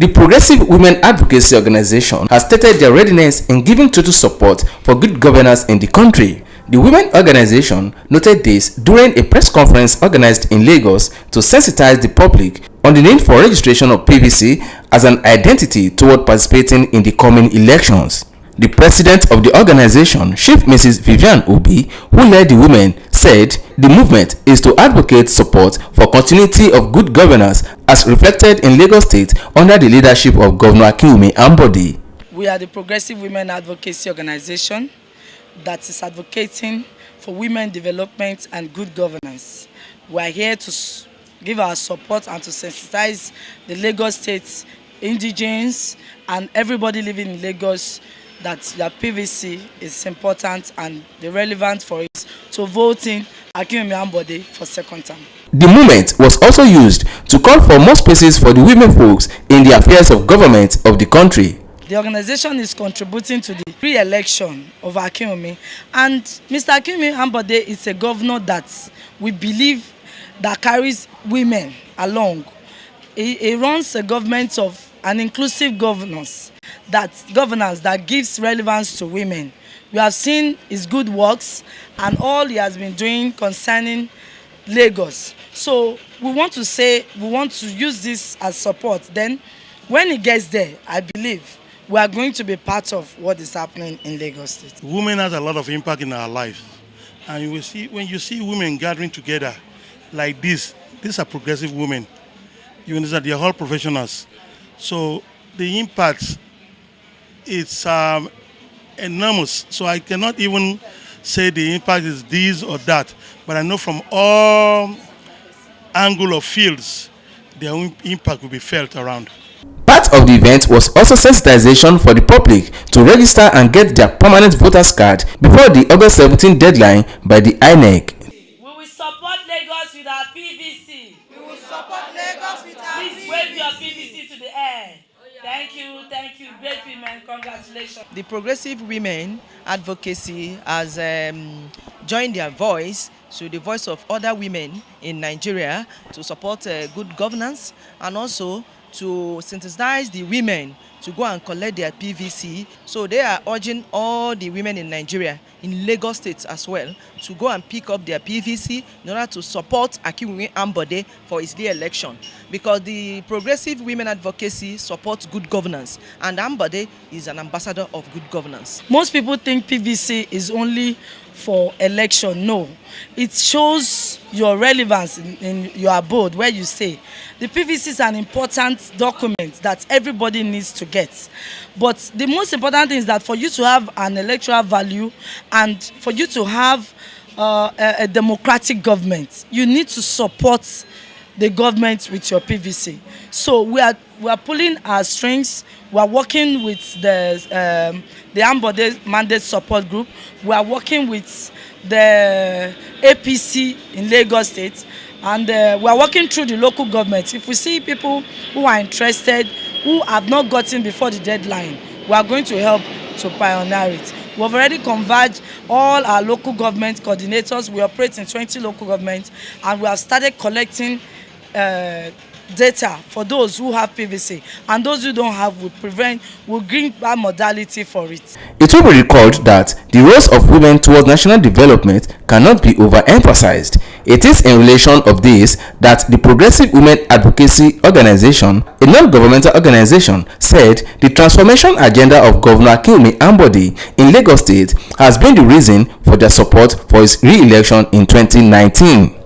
The Progressive Women Advocacy Organisation has stated their readiness in giving total support for good governance in the country. The women organization noted this during a press conference organized in Lagos to sensitize the public on the need for registration of PVC as an identity toward participating in the coming elections. The president of the organization, Chief Mrs. Vivian Obi, who led the women, said the movement is to advocate support for continuity of good governance as reflected in Lagos State under the leadership of Governor Akinwumi Ambode. We are the Progressive Women Advocacy Organisation that is advocating for women development and good governance. We are here to give our support and to sensitize the Lagos State indigenes and everybody living in Lagos that their PVC is important and the relevant for it to voting Akinwumi Ambode for second term. The movement was also used to call for more spaces for the women folks in the affairs of government of the country. The organization is contributing to the re-election of Akinwumi, and Mr. Akinwumi Ambode is a governor that we believe that carries women along. He runs a government of an inclusive governance that gives relevance to women. We have seen his good works and all he has been doing concerning Lagos. So we want to use this as support. Then when he gets there, I believe we are going to be part of what is happening in Lagos State. Women has a lot of impact in our lives. And you will see, when you see women gathering together like this, these are progressive women. You understand, they are all professionals. So the impact is enormous. So I cannot even say the impact is this or that. But I know from all angles of fields, their impact will be felt around. Part of the event was also sensitization for the public to register and get their permanent voters card before the August 17 deadline by the INEC. We will support Lagos with our PVC. We will support Lagos with our PVC. Please wave your PVC to the air. Thank you, great women, congratulations. The Progressive Women Advocacy has joined their voice to the voice of other women in Nigeria to support good governance and also to sensitize the women to go and collect their PVC. So they are urging all the women in Nigeria, in Lagos State as well, to go and pick up their PVC in order to support Akinwumi Ambode for his re-election. Because the Progressive Women Advocacy supports good governance, and Ambode is an ambassador of good governance. Most people think PVC is only for election. No, it shows your relevance in your abode where you stay. The PVC is an important document that everybody needs to get. But the most important thing is that for you to have an electoral value and for you to have a democratic government, you need to support the government with your PVC. So we are pulling our strings. We are working with the Ambode Mandate Support Group. We are working with the APC in Lagos State, and we are working through the local government. If we see people who are interested, who have not gotten before the deadline, we are going to help to pioneer it. We have already converged all our local government coordinators. We operate in 20 local governments, and we have started collecting data for those who have PVC, and those who don't have will bring that modality for it. It will be recalled that the roles of women towards national development cannot be overemphasized. It is in relation of this that the Progressive Women Advocacy Organisation, a non-governmental organization, said the transformation agenda of Governor Akinwumi Ambode in Lagos State has been the reason for their support for his re-election in 2019.